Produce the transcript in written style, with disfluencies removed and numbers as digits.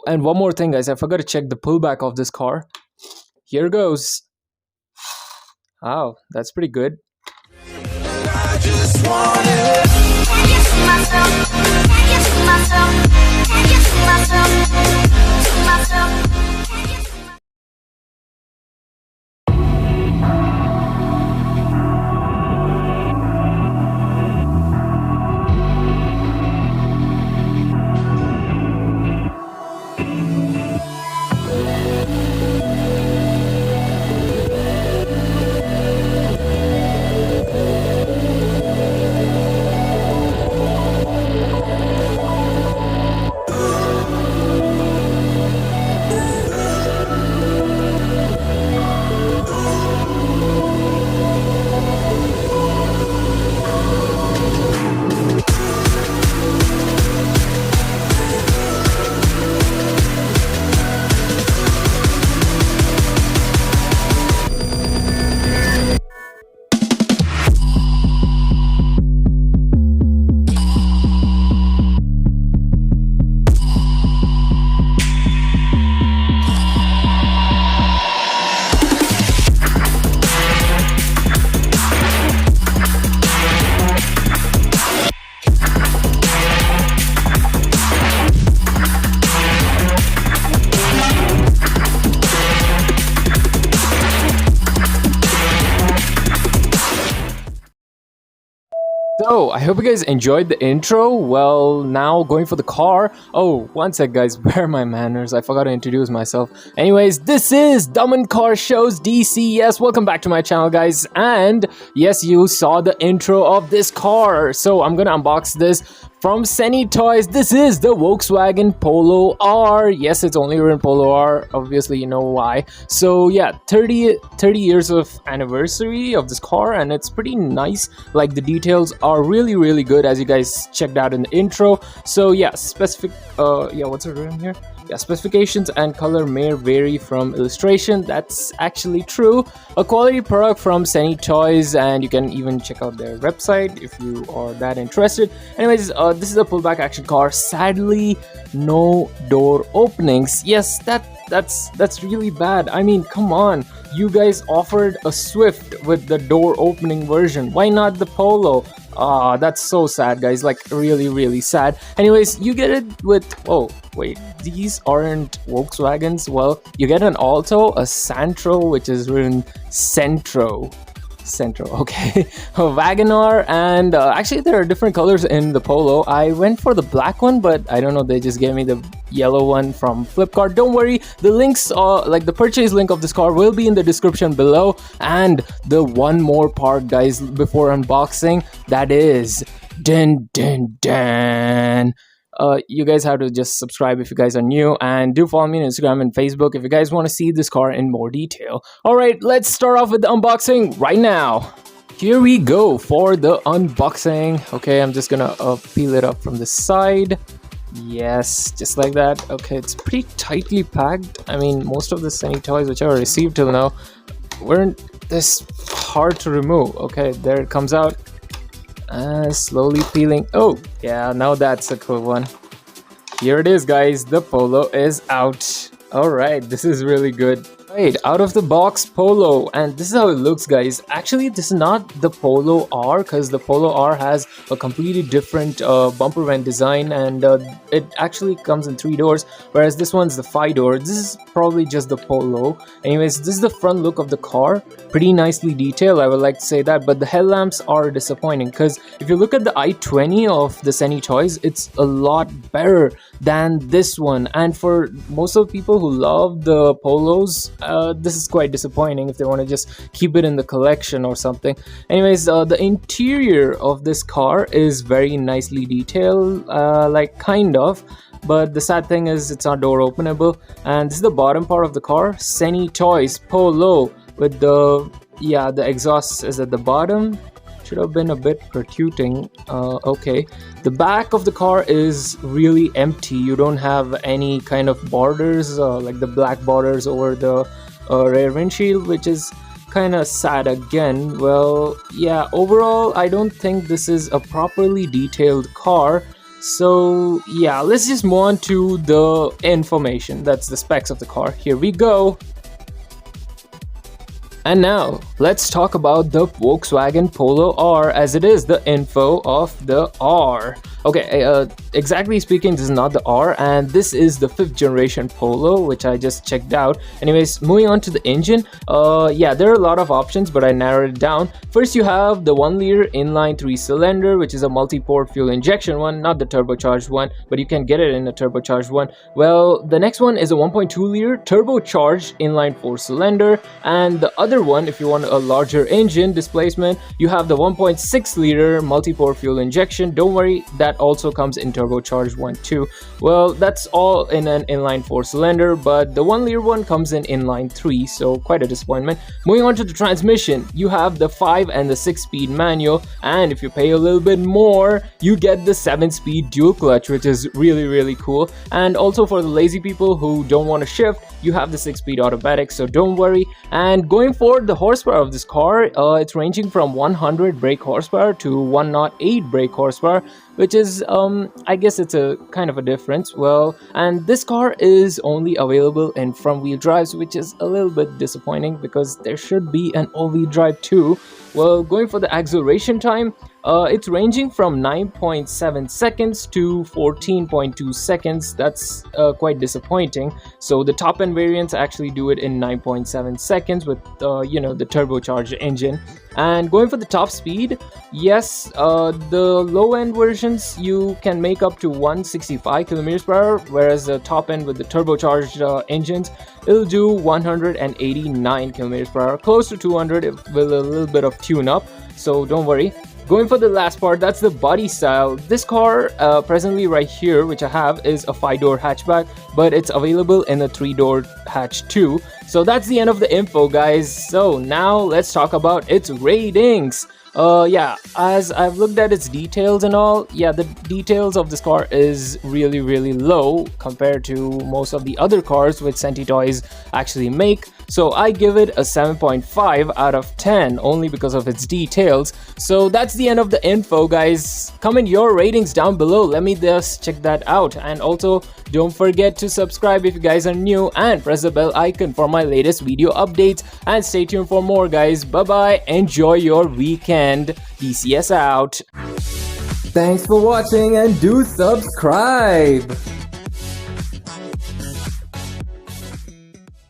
And one more thing, guys, I forgot to check the pullback of this car. Here goes. Wow, that's pretty good. I just want it. Can you see myself? Can you see myself? Can you see myself? See myself? Can you see myself? So, I hope you guys enjoyed the intro. Well, now going for the car. Oh, one sec, guys. Where are my manners? I forgot to introduce myself. Anyways, this is Daman.s DC. Yes, welcome back to my channel, guys. And yes, you saw the intro of this car. So, I'm gonna unbox this from Centy Toys. This is the Volkswagen Polo R. Yes, it's only written Polo R. Obviously, you know why. So yeah, 30 years of anniversary of this car, and it's pretty nice. Like, the details are really good, as you guys checked out in the intro. So yeah, what's it written here? Yeah, specifications and color may vary from illustration. That's actually true. A quality product from Centy Toys, and you can even check out their website if you are that interested. Anyways, this is a pullback action car. Sadly, no door openings. Yes, that's really bad. I mean, come on. You guys offered a Swift with the door opening version. Why not the Polo? Ah, that's so sad, guys. Like, really sad. Anyways, you get it with... Oh, wait. These aren't Volkswagens. Well, you get an Alto, a Santro, which is written Centro, okay. A Wagoner, and actually there are different colors in the Polo. I went for the black one, but I don't know, they just gave me the yellow one from Flipkart. Don't worry, the links, like the purchase link of this car, will be in the description below. And the one more part, guys, before unboxing, that is dun dun dun. You guys have to just subscribe if you guys are new, and do follow me on Instagram and Facebook if you guys want to see this car in more detail. Alright, let's start off with the unboxing right now. Here we go for the unboxing. Okay, I'm just gonna peel it up from the side. Yes, just like that. Okay, it's pretty tightly packed. I mean, most of the Centy toys which I received till now weren't this hard to remove. Okay, there it comes out. Slowly peeling. Oh yeah, now that's a cool one. Here it is, guys. The Polo is out. All right, this is really good. Right, out of the box Polo, and this is how it looks, guys. Actually, this is not the Polo R, because the Polo R has a completely different bumper vent design, and it actually comes in 3 doors, whereas this one's the 5 door. This is probably just the Polo. Anyways, this is the front look of the car. Pretty nicely detailed, I would like to say that, but the headlamps are disappointing, because if you look at the i20 of the Centy toys, it's a lot better than this one. And for most of the people who love the Polos, this is quite disappointing if they want to just keep it in the collection or something. Anyways, the interior of this car is very nicely detailed, like, kind of, but the sad thing is it's not door openable. And this is the bottom part of the car. Centy Toys Polo, with the exhaust is at the bottom. Should have been a bit protruding. Okay, the back of the car is really empty. You don't have any kind of borders, like the black borders over the rear windshield, which is kind of sad again. Well, yeah, overall I don't think this is a properly detailed car. So yeah, let's just move on to the information. That's the specs of the car. Here we go. And now, let's talk about the Volkswagen Polo R, as it is the info of the R. Okay, exactly speaking, this is not the R, and this is the 5th generation Polo, which I just checked out. Anyways, moving on to the engine, yeah, there are a lot of options, but I narrowed it down. First, you have the 1-liter inline 3-cylinder, which is a multi-port fuel injection one, not the turbocharged one, but you can get it in a turbocharged one. Well, the next one is a 1.2-liter turbocharged inline 4-cylinder, and the other one, if you want a larger engine displacement, you have the 1.6-liter multi-port fuel injection. Don't worry, that also comes in turbocharged one too. Well, that's all in an inline 4-cylinder, but the 1-liter one comes in inline 3, so quite a disappointment. Moving on to the transmission, you have the 5 and the 6-speed manual, and if you pay a little bit more, you get the 7-speed dual clutch, which is really cool. And also for the lazy people who don't want to shift, you have the 6-speed automatic, so don't worry. And going forward, the horsepower of this car, it's ranging from 100 brake horsepower to 108 brake horsepower, which is I guess it's a kind of a difference. Well, and this car is only available in front wheel drives, which is a little bit disappointing because there should be an all-wheel drive too. Well, going for the acceleration time, it's ranging from 9.7 seconds to 14.2 seconds. That's quite disappointing. So the top end variants actually do it in 9.7 seconds with the turbocharged engine. And going for the top speed, yes, the low end versions you can make up to 165 kilometers per hour, whereas the top end with the turbocharged engines, it'll do 189 kilometers per hour, close to 200 with a little bit of tune up, so don't worry. Going for the last part, that's the body style. This car presently right here, which I have, is a 5-door hatchback, but it's available in a 3-door hatch too. So that's the end of the info, guys. So now let's talk about its ratings. Yeah, as I've looked at its details and all, yeah, the details of this car is really low compared to most of the other cars which Centy Toys actually make. So I give it a 7.5 out of 10 only because of its details. So that's the end of the info, guys. Comment your ratings down below. Let me just check that out. And also, don't forget to subscribe if you guys are new and press the bell icon for my latest video updates. And stay tuned for more, guys. Bye-bye. Enjoy your weekend. DCS out. Thanks for watching and do subscribe.